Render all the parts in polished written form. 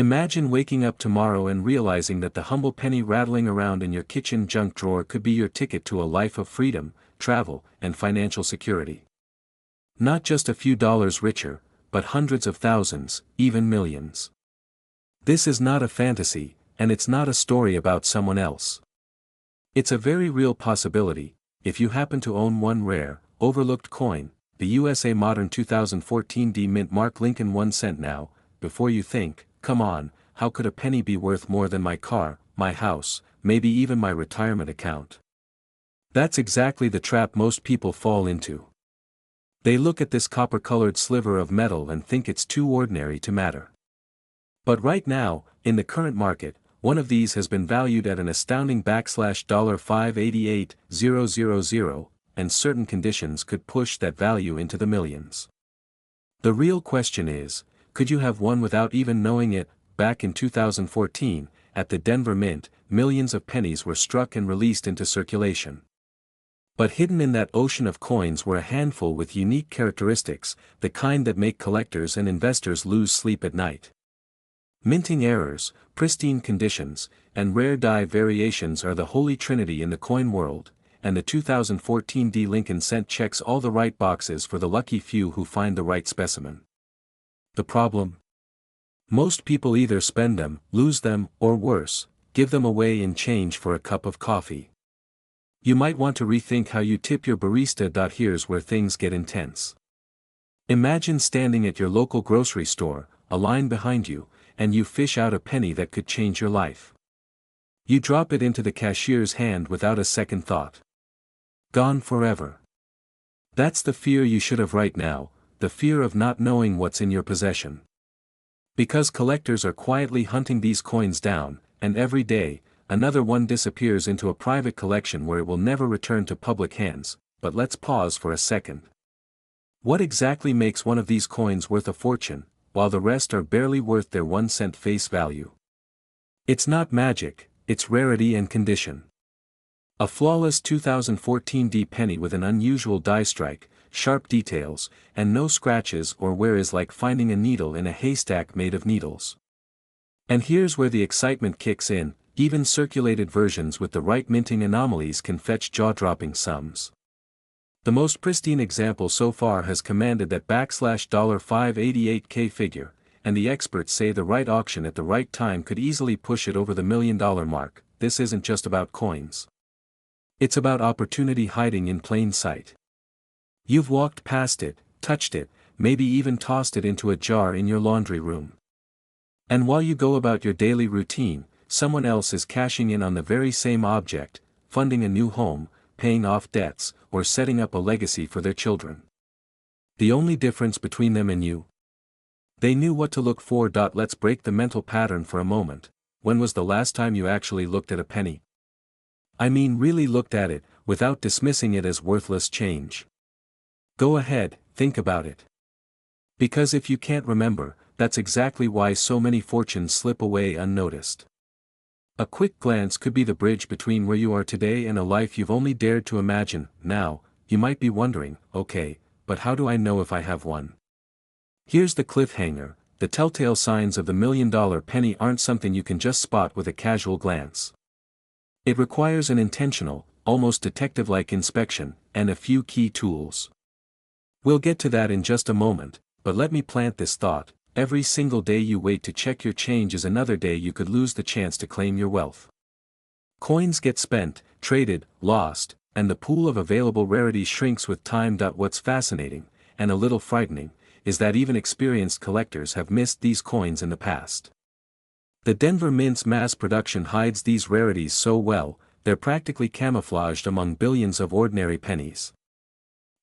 Imagine waking up tomorrow and realizing that the humble penny rattling around in your kitchen junk drawer could be your ticket to a life of freedom, travel, and financial security. Not just a few dollars richer, but hundreds of thousands, even millions. This is not a fantasy, and it's not a story about someone else. It's a very real possibility. If you happen to own one rare, overlooked coin, the USA Modern 2014 D Mint Mark Lincoln 1 cent now, before you think, come on, how could a penny be worth more than my car, my house, maybe even my retirement account? That's exactly the trap most people fall into. They look at this copper-colored sliver of metal and think it's too ordinary to matter. But right now, in the current market, one of these has been valued at an astounding $588,000, and certain conditions could push that value into the millions. The real question is, could you have one without even knowing it? Back in 2014, at the Denver Mint, millions of pennies were struck and released into circulation. But hidden in that ocean of coins were a handful with unique characteristics, the kind that make collectors and investors lose sleep at night. Minting errors, pristine conditions, and rare die variations are the holy trinity in the coin world, and the 2014 D Lincoln cent checks all the right boxes for the lucky few who find the right specimen. The problem? Most people either spend them, lose them, or worse, give them away in change for a cup of coffee. You might want to rethink how you tip your barista. Here's where things get intense. Imagine standing at your local grocery store, a line behind you, and you fish out a penny that could change your life. You drop it into the cashier's hand without a second thought. Gone forever. That's the fear you should have right now, the fear of not knowing what's in your possession. Because collectors are quietly hunting these coins down, and every day, another one disappears into a private collection where it will never return to public hands. But let's pause for a second. What exactly makes one of these coins worth a fortune, while the rest are barely worth their 1 cent face value? It's not magic, it's rarity and condition. A flawless 2014 D penny with an unusual die strike, sharp details, and no scratches or wear is like finding a needle in a haystack made of needles. And here's where the excitement kicks in. Even circulated versions with the right minting anomalies can fetch jaw-dropping sums. The most pristine example so far has commanded that $588K figure, and the experts say the right auction at the right time could easily push it over the $1 million mark. This isn't just about coins. It's about opportunity hiding in plain sight. You've walked past it, touched it, maybe even tossed it into a jar in your laundry room. And while you go about your daily routine, someone else is cashing in on the very same object, funding a new home, paying off debts, or setting up a legacy for their children. The only difference between them and you? They knew what to look for. Let's break the mental pattern for a moment. When was the last time you actually looked at a penny? I mean really looked at it, without dismissing it as worthless change. Go ahead, think about it. Because if you can't remember, that's exactly why so many fortunes slip away unnoticed. A quick glance could be the bridge between where you are today and a life you've only dared to imagine. Now, you might be wondering, okay, but how do I know if I have one? Here's the cliffhanger: the telltale signs of the $1 million penny aren't something you can just spot with a casual glance. It requires an intentional, almost detective-like inspection, and a few key tools. We'll get to that in just a moment, but let me plant this thought: every single day you wait to check your change is another day you could lose the chance to claim your wealth. Coins get spent, traded, lost, and the pool of available rarities shrinks with time. What's fascinating, and a little frightening, is that even experienced collectors have missed these coins in the past. The Denver Mint's mass production hides these rarities so well, they're practically camouflaged among billions of ordinary pennies.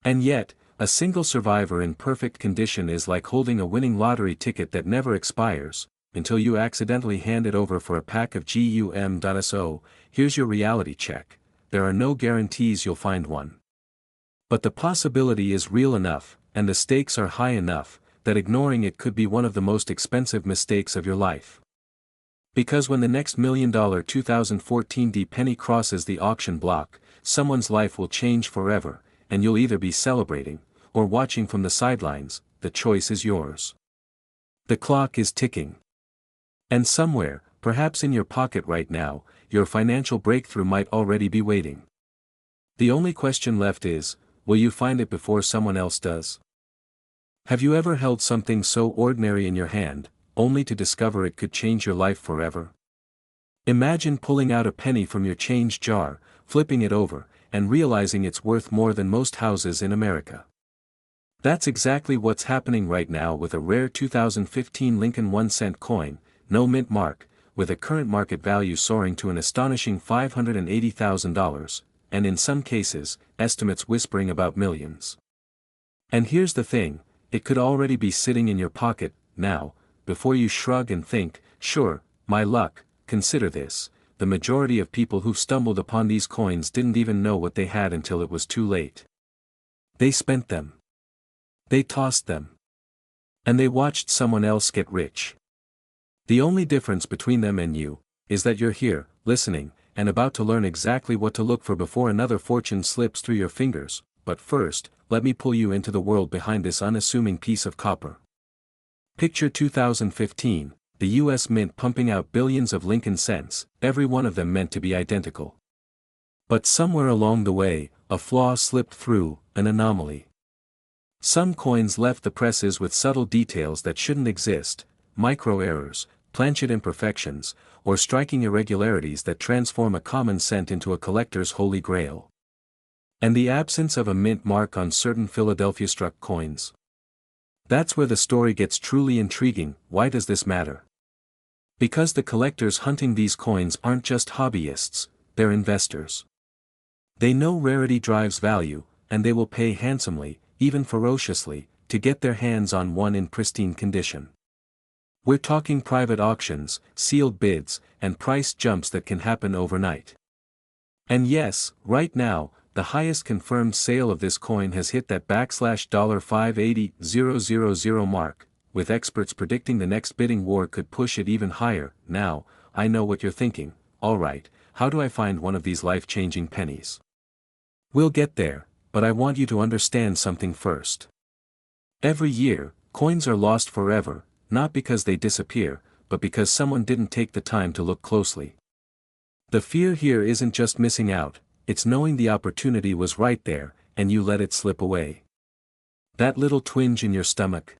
And yet, a single survivor in perfect condition is like holding a winning lottery ticket that never expires, until you accidentally hand it over for a pack of gum. Here's your reality check: there are no guarantees you'll find one. But the possibility is real enough, and the stakes are high enough, that ignoring it could be one of the most expensive mistakes of your life. Because when the next $1 million 2014 D penny crosses the auction block, someone's life will change forever, and you'll either be celebrating, or watching from the sidelines. The choice is yours. The clock is ticking. And somewhere, perhaps in your pocket right now, your financial breakthrough might already be waiting. The only question left is, will you find it before someone else does? Have you ever held something so ordinary in your hand, only to discover it could change your life forever? Imagine pulling out a penny from your change jar, flipping it over, and realizing it's worth more than most houses in America. That's exactly what's happening right now with a rare 2015 Lincoln 1-cent coin, no mint mark, with a current market value soaring to an astonishing $580,000, and in some cases, estimates whispering about millions. And here's the thing, it could already be sitting in your pocket, now, before you shrug and think, sure, my luck. Consider this, the majority of people who've stumbled upon these coins didn't even know what they had until it was too late. They spent them. They tossed them. And they watched someone else get rich. The only difference between them and you, is that you're here, listening, and about to learn exactly what to look for before another fortune slips through your fingers. But first, let me pull you into the world behind this unassuming piece of copper. Picture 2015, the US Mint pumping out billions of Lincoln cents, every one of them meant to be identical. But somewhere along the way, a flaw slipped through, an anomaly. Some coins left the presses with subtle details that shouldn't exist, micro-errors, planchet imperfections, or striking irregularities that transform a common cent into a collector's holy grail. And the absence of a mint mark on certain Philadelphia-struck coins. That's where the story gets truly intriguing. Why does this matter? Because the collectors hunting these coins aren't just hobbyists, they're investors. They know rarity drives value, and they will pay handsomely, even ferociously, to get their hands on one in pristine condition. We're talking private auctions, sealed bids, and price jumps that can happen overnight. And yes, right now, the highest confirmed sale of this coin has hit that $580,000 mark, with experts predicting the next bidding war could push it even higher. Now, I know what you're thinking, alright, how do I find one of these life-changing pennies? We'll get there, but I want you to understand something first. Every year, coins are lost forever, not because they disappear, but because someone didn't take the time to look closely. The fear here isn't just missing out, it's knowing the opportunity was right there, and you let it slip away. That little twinge in your stomach.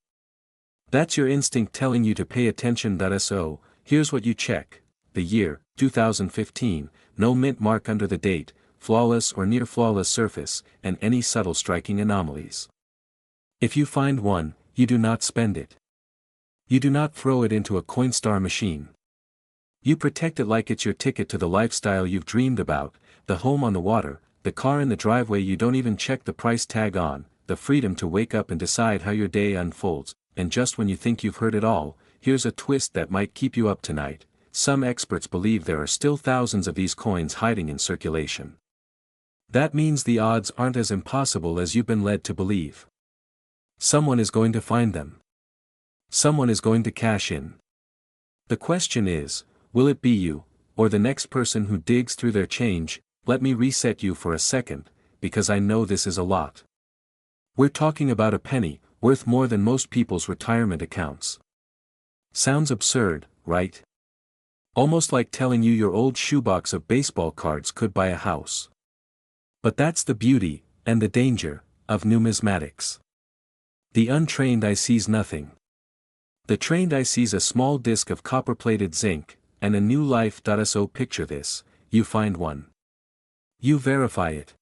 That's your instinct telling you to pay attention. So, here's what you check. The year, 2015, no mint mark under the date, flawless or near flawless surface, and any subtle striking anomalies. If you find one, you do not spend it. You do not throw it into a Coinstar machine. You protect it like it's your ticket to the lifestyle you've dreamed about, the home on the water, the car in the driveway you don't even check the price tag on, the freedom to wake up and decide how your day unfolds. And just when you think you've heard it all, here's a twist that might keep you up tonight. Some experts believe there are still thousands of these coins hiding in circulation. That means the odds aren't as impossible as you've been led to believe. Someone is going to find them. Someone is going to cash in. The question is, will it be you, or the next person who digs through their change? Let me reset you for a second, because I know this is a lot. We're talking about a penny, worth more than most people's retirement accounts. Sounds absurd, right? Almost like telling you your old shoebox of baseball cards could buy a house. But that's the beauty, and the danger, of numismatics. The untrained eye sees nothing. The trained eye sees a small disc of copper-plated zinc, and a new life. So picture this, you find one. You verify it.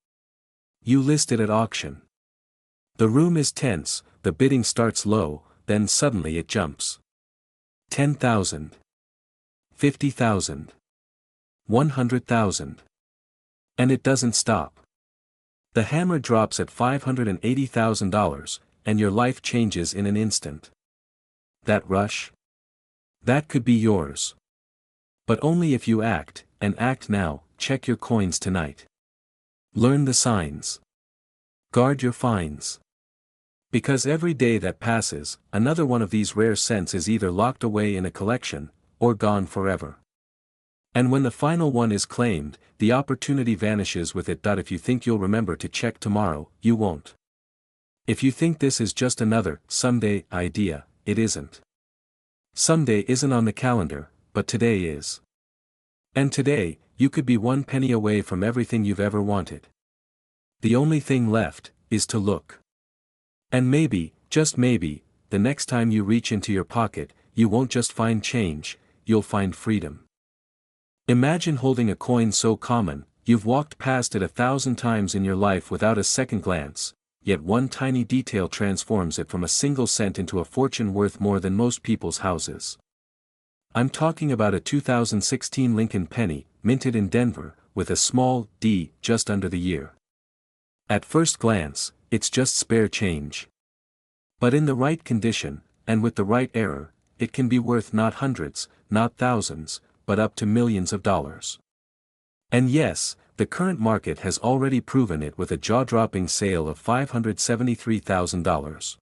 You list it at auction. The room is tense, the bidding starts low, then suddenly it jumps. 10,000. 50,000. 100,000. And it doesn't stop. The hammer drops at $580,000, and your life changes in an instant. That rush? That could be yours. But only if you act, and act now. Check your coins tonight. Learn the signs. Guard your finds. Because every day that passes, another one of these rare cents is either locked away in a collection, or gone forever. And when the final one is claimed, the opportunity vanishes with it. If you think you'll remember to check tomorrow, you won't. If you think this is just another someday idea, it isn't. Someday isn't on the calendar, but today is. And today, you could be 1 penny away from everything you've ever wanted. The only thing left is to look. And maybe, just maybe, the next time you reach into your pocket, you won't just find change, you'll find freedom. Imagine holding a coin so common, you've walked past it 1,000 times in your life without a second glance, yet one tiny detail transforms it from a single cent into a fortune worth more than most people's houses. I'm talking about a 2016 Lincoln penny, minted in Denver, with a small d just under the year. At first glance, it's just spare change. But in the right condition, and with the right error, it can be worth not hundreds, not thousands, but up to millions of dollars. And yes, the current market has already proven it with a jaw-dropping sale of $573,000.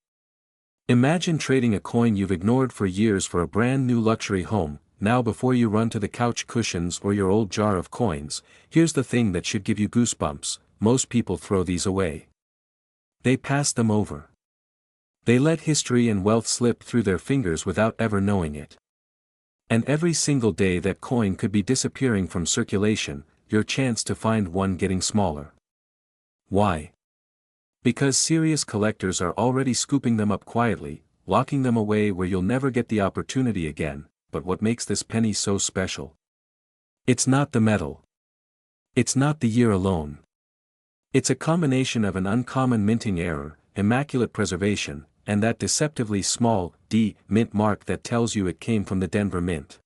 Imagine trading a coin you've ignored for years for a brand new luxury home. Now before you run to the couch cushions or your old jar of coins, here's the thing that should give you goosebumps: most people throw these away. They pass them over. They let history and wealth slip through their fingers without ever knowing it. And every single day that coin could be disappearing from circulation, your chance to find one getting smaller. Why? Because serious collectors are already scooping them up quietly, locking them away where you'll never get the opportunity again. But what makes this penny so special? It's not the metal. It's not the year alone. It's a combination of an uncommon minting error, immaculate preservation, and that deceptively small D mint mark that tells you it came from the Denver Mint.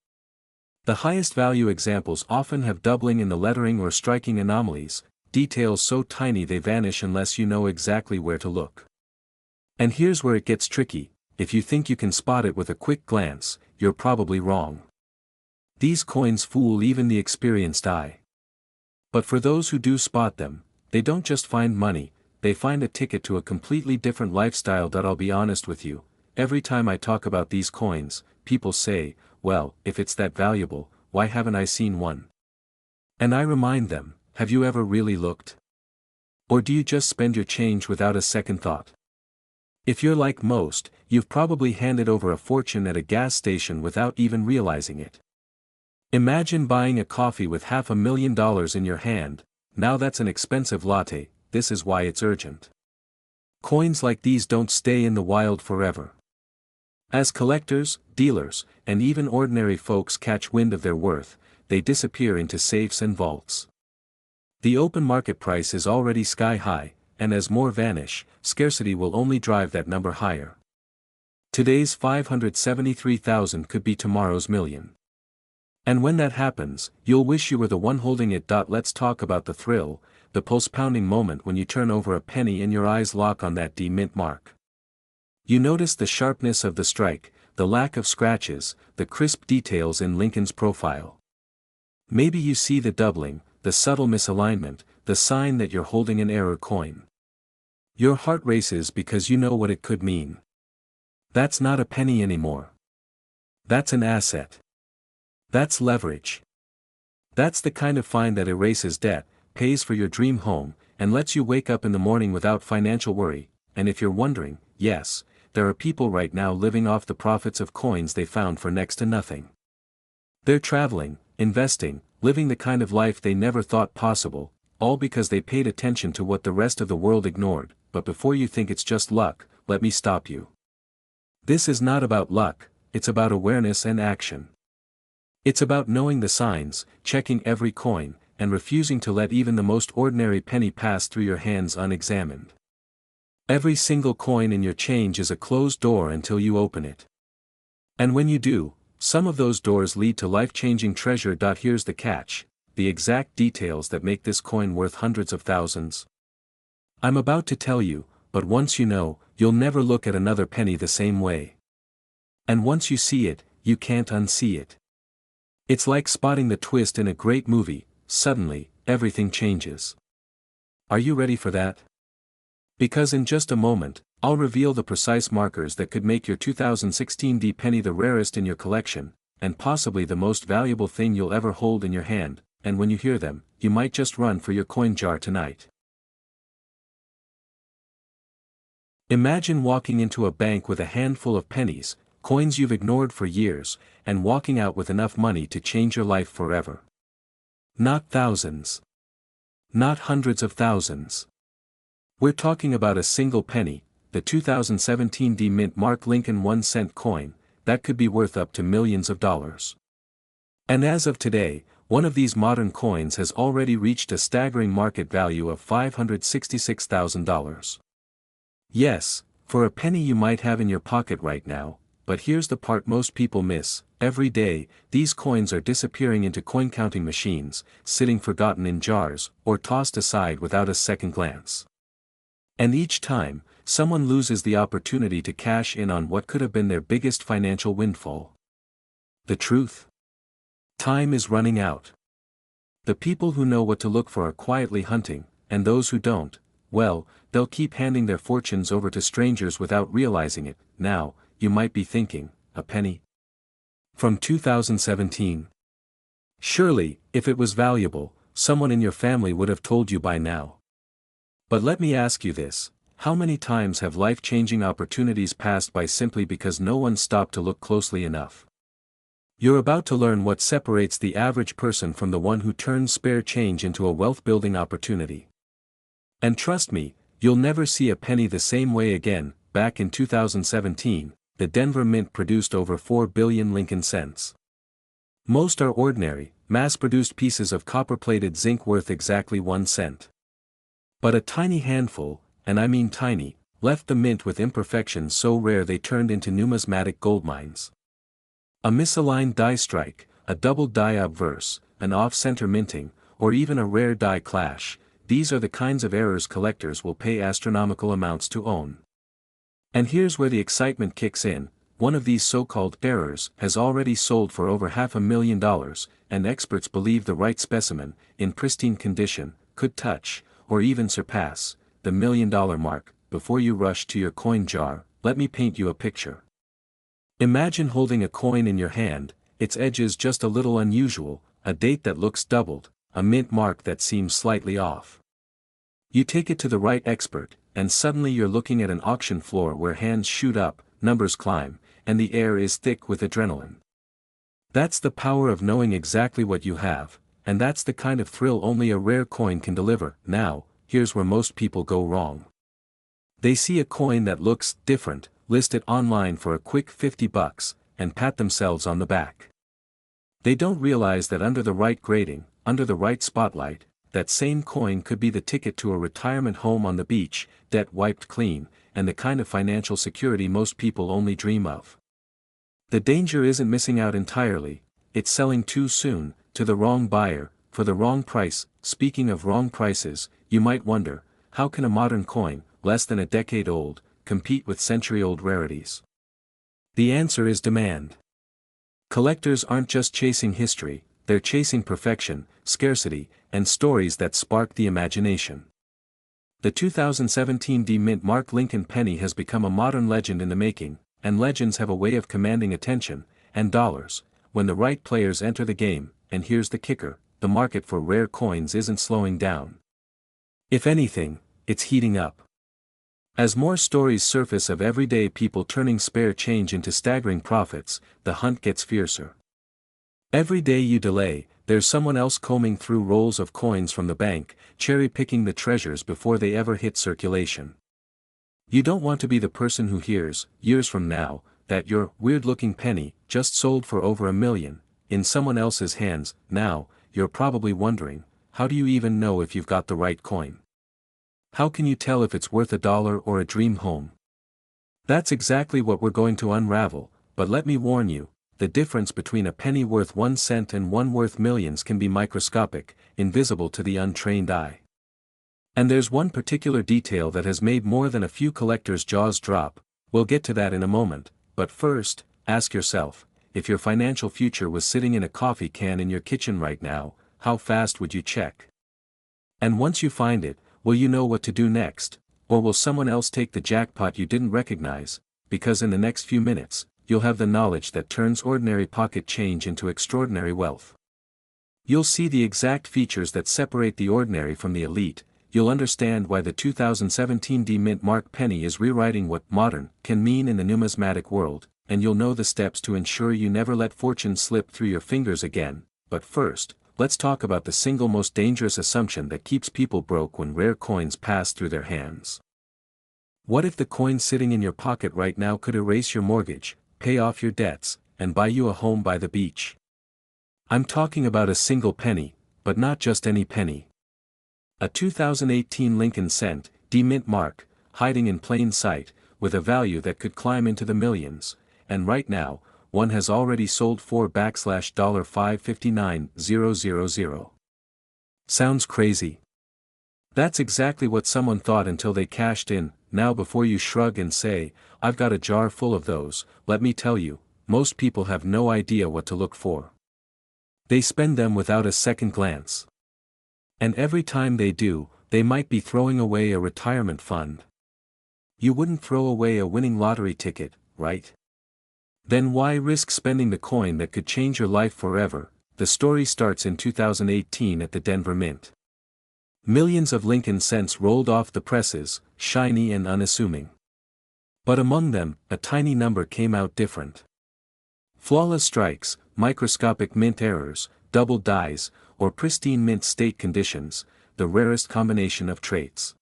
The highest value examples often have doubling in the lettering or striking anomalies, details so tiny they vanish unless you know exactly where to look. And here's where it gets tricky: if you think you can spot it with a quick glance, you're probably wrong. These coins fool even the experienced eye. But for those who do spot them, they don't just find money, they find a ticket to a completely different lifestyle. I'll be honest with you, every time I talk about these coins, people say, well, if it's that valuable, why haven't I seen one? And I remind them, have you ever really looked? Or do you just spend your change without a second thought? If you're like most, you've probably handed over a fortune at a gas station without even realizing it. Imagine buying a coffee with $500,000 in your hand. Now that's an expensive latte. This is why it's urgent. Coins like these don't stay in the wild forever. As collectors, dealers, and even ordinary folks catch wind of their worth, they disappear into safes and vaults. The open market price is already sky high, and as more vanish, scarcity will only drive that number higher. Today's 573,000 could be tomorrow's million. And when that happens, you'll wish you were the one holding it. Let's talk about the thrill, the pulse-pounding moment when you turn over a penny and your eyes lock on that D mint mark. You notice the sharpness of the strike, the lack of scratches, the crisp details in Lincoln's profile. Maybe you see the doubling, the subtle misalignment, the sign that you're holding an error coin. Your heart races because you know what it could mean. That's not a penny anymore. That's an asset. That's leverage. That's the kind of find that erases debt, pays for your dream home, and lets you wake up in the morning without financial worry. And if you're wondering, yes, there are people right now living off the profits of coins they found for next to nothing. They're traveling, investing, living the kind of life they never thought possible, all because they paid attention to what the rest of the world ignored. But before you think it's just luck, let me stop you. This is not about luck, it's about awareness and action. It's about knowing the signs, checking every coin, and refusing to let even the most ordinary penny pass through your hands unexamined. Every single coin in your change is a closed door until you open it. And when you do, some of those doors lead to life-changing treasure. Here's the catch: the exact details that make this coin worth hundreds of thousands. I'm about to tell you, but once you know, you'll never look at another penny the same way. And once you see it, you can't unsee it. It's like spotting the twist in a great movie. Suddenly, everything changes. Are you ready for that? Because in just a moment, I'll reveal the precise markers that could make your 2016 D penny the rarest in your collection, and possibly the most valuable thing you'll ever hold in your hand. And when you hear them, you might just run for your coin jar tonight. Imagine walking into a bank with a handful of pennies, coins you've ignored for years, and walking out with enough money to change your life forever. Not thousands. Not hundreds of thousands. We're talking about a single penny, the 2017 D-Mint Mark Lincoln 1-cent coin, that could be worth up to millions of dollars. And as of today, one of these modern coins has already reached a staggering market value of $566,000. Yes, for a penny you might have in your pocket right now, but here's the part most people miss: every day, these coins are disappearing into coin-counting machines, sitting forgotten in jars, or tossed aside without a second glance. And each time, someone loses the opportunity to cash in on what could have been their biggest financial windfall. The truth? Time is running out. The people who know what to look for are quietly hunting, and those who don't, well, they'll keep handing their fortunes over to strangers without realizing it. Now, you might be thinking, a penny? From 2017? Surely, if it was valuable, someone in your family would have told you by now. But let me ask you this: how many times have life-changing opportunities passed by simply because no one stopped to look closely enough? You're about to learn what separates the average person from the one who turns spare change into a wealth-building opportunity. And trust me, you'll never see a penny the same way again. Back in 2017, the Denver Mint produced over 4 billion Lincoln cents. Most are ordinary, mass-produced pieces of copper-plated zinc worth exactly 1 cent. But a tiny handful, and I mean tiny, left the mint with imperfections so rare they turned into numismatic goldmines. A misaligned die strike, a double die obverse, an off-center minting, or even a rare die clash, these are the kinds of errors collectors will pay astronomical amounts to own. And here's where the excitement kicks in: one of these so-called errors has already sold for over $500,000, and experts believe the right specimen, in pristine condition, could touch, or even surpass, the $1 million mark. Before you rush to your coin jar, let me paint you a picture. Imagine holding a coin in your hand, its edges just a little unusual, a date that looks doubled, a mint mark that seems slightly off. You take it to the right expert, and suddenly you're looking at an auction floor where hands shoot up, numbers climb, and the air is thick with adrenaline. That's the power of knowing exactly what you have, and that's the kind of thrill only a rare coin can deliver. Now, here's where most people go wrong. They see a coin that looks different, listed online for a quick $50, and pat themselves on the back. They don't realize that under the right grading, under the right spotlight, that same coin could be the ticket to a retirement home on the beach, debt wiped clean, and the kind of financial security most people only dream of. The danger isn't missing out entirely, it's selling too soon, to the wrong buyer, for the wrong price. Speaking of wrong prices, you might wonder, how can a modern coin, less than a decade old, compete with century-old rarities? The answer is demand. Collectors aren't just chasing history, they're chasing perfection, scarcity, and stories that spark the imagination. The 2017 D-Mint Mark Lincoln penny has become a modern legend in the making, and legends have a way of commanding attention, and dollars, when the right players enter the game. And here's the kicker: the market for rare coins isn't slowing down. If anything, it's heating up. As more stories surface of everyday people turning spare change into staggering profits, the hunt gets fiercer. Every day you delay, there's someone else combing through rolls of coins from the bank, cherry-picking the treasures before they ever hit circulation. You don't want to be the person who hears, years from now, that your weird-looking penny just sold for over $1 million, in someone else's hands. Now, you're probably wondering, how do you even know if you've got the right coin? How can you tell if it's worth $1 or a dream home? That's exactly what we're going to unravel, but let me warn you, the difference between a penny worth 1 cent and one worth millions can be microscopic, invisible to the untrained eye. And there's one particular detail that has made more than a few collectors' jaws drop. We'll get to that in a moment, but first, ask yourself, if your financial future was sitting in a coffee can in your kitchen right now, how fast would you check? And once you find it, will you know what to do next, or will someone else take the jackpot you didn't recognize? Because in the next few minutes, you'll have the knowledge that turns ordinary pocket change into extraordinary wealth. You'll see the exact features that separate the ordinary from the elite. You'll understand why the 2017 D-Mint Mark penny is rewriting what modern can mean in the numismatic world, and you'll know the steps to ensure you never let fortune slip through your fingers again. But first, let's talk about the single most dangerous assumption that keeps people broke when rare coins pass through their hands. What if the coin sitting in your pocket right now could erase your mortgage, pay off your debts, and buy you a home by the beach? I'm talking about a single penny, but not just any penny. A 2018 Lincoln cent, D-mint mark, hiding in plain sight, with a value that could climb into the millions, and right now, one has already sold for $559,000. Sounds crazy? That's exactly what someone thought until they cashed in. Now before you shrug and say, "I've got a jar full of those," let me tell you, most people have no idea what to look for. They spend them without a second glance. And every time they do, they might be throwing away a retirement fund. You wouldn't throw away a winning lottery ticket, right? Then why risk spending the coin that could change your life forever? The story starts in 2018 at the Denver Mint. Millions of Lincoln cents rolled off the presses, shiny and unassuming. But among them, a tiny number came out different. Flawless strikes, microscopic mint errors, double dies, or pristine mint state conditions, the rarest combination of traits.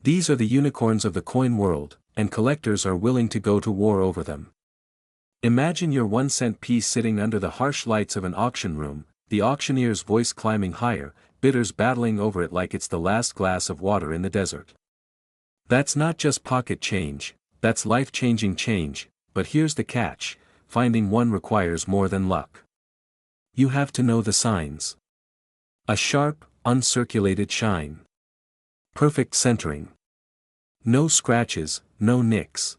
These are the unicorns of the coin world, and collectors are willing to go to war over them. Imagine your 1-cent piece sitting under the harsh lights of an auction room, the auctioneer's voice climbing higher, bidders battling over it like it's the last glass of water in the desert. That's not just pocket change, that's life-changing change, but here's the catch: finding one requires more than luck. You have to know the signs. A sharp, uncirculated shine. Perfect centering. No scratches, no nicks.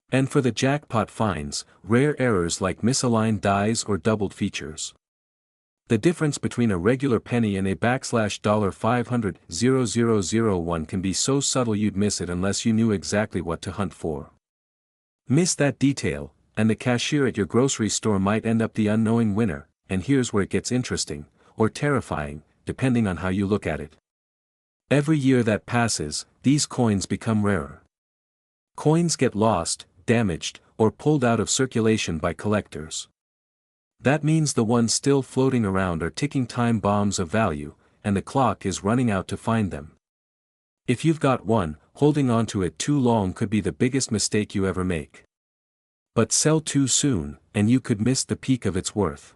And for the jackpot finds, rare errors like misaligned dies or doubled features. The difference between a regular penny and a $500,000 can be so subtle you'd miss it unless you knew exactly what to hunt for. Miss that detail, and the cashier at your grocery store might end up the unknowing winner, and here's where it gets interesting, or terrifying, depending on how you look at it. Every year that passes, these coins become rarer. Coins get lost, damaged, or pulled out of circulation by collectors. That means the ones still floating around are ticking time bombs of value, and the clock is running out to find them. If you've got one, holding on to it too long could be the biggest mistake you ever make. But sell too soon, and you could miss the peak of its worth.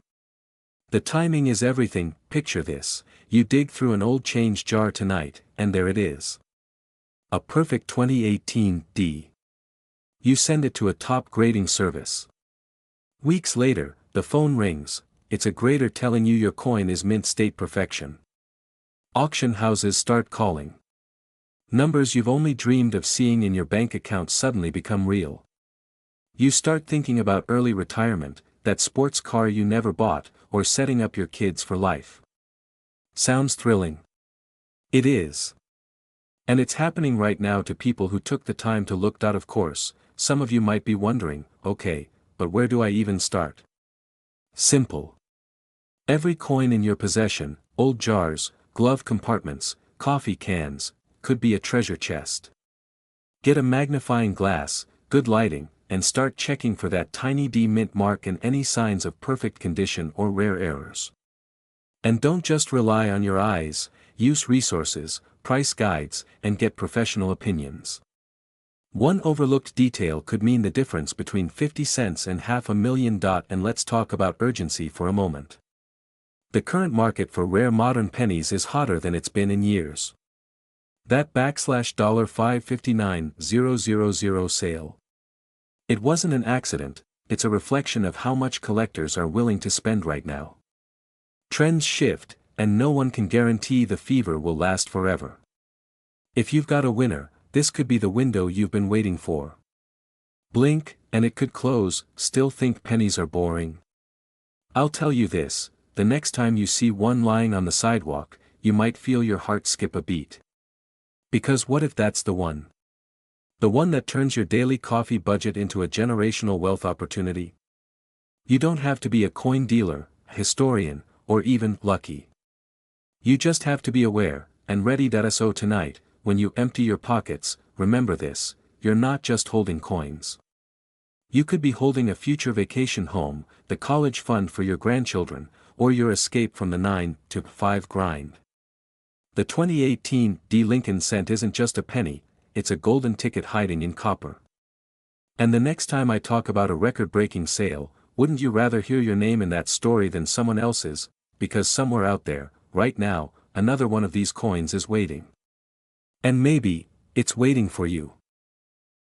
The timing is everything. Picture this: you dig through an old change jar tonight, and there it is. A perfect 2018 D. You send it to a top grading service. Weeks later, the phone rings. It's a grader telling you your coin is mint state perfection. Auction houses start calling. Numbers you've only dreamed of seeing in your bank account suddenly become real. You start thinking about early retirement, that sports car you never bought, or setting up your kids for life. Sounds thrilling? It is. And it's happening right now to people who took the time to look. Of course, some of you might be wondering, okay, but where do I even start? Simple. Every coin in your possession, old jars, glove compartments, coffee cans, could be a treasure chest. Get a magnifying glass, good lighting, and start checking for that tiny D mint mark and any signs of perfect condition or rare errors. And don't just rely on your eyes, use resources, price guides, and get professional opinions. One overlooked detail could mean the difference between 50 cents and $500,000. And let's talk about urgency for a moment. The current market for rare modern pennies is hotter than it's been in years. That $559,000 sale. It wasn't an accident, it's a reflection of how much collectors are willing to spend right now. Trends shift, and no one can guarantee the fever will last forever. If you've got a winner, this could be the window you've been waiting for. Blink, and it could close. Still think pennies are boring? I'll tell you this: the next time you see one lying on the sidewalk, you might feel your heart skip a beat. Because what if that's the one? The one that turns your daily coffee budget into a generational wealth opportunity? You don't have to be a coin dealer, historian, or even lucky. You just have to be aware, and ready. So tonight, when you empty your pockets, remember this: you're not just holding coins. You could be holding a future vacation home, the college fund for your grandchildren, or your escape from the 9 to 5 grind. The 2018 D. Lincoln cent isn't just a penny, it's a golden ticket hiding in copper. And the next time I talk about a record-breaking sale, wouldn't you rather hear your name in that story than someone else's, because somewhere out there, right now, another one of these coins is waiting. And maybe, it's waiting for you.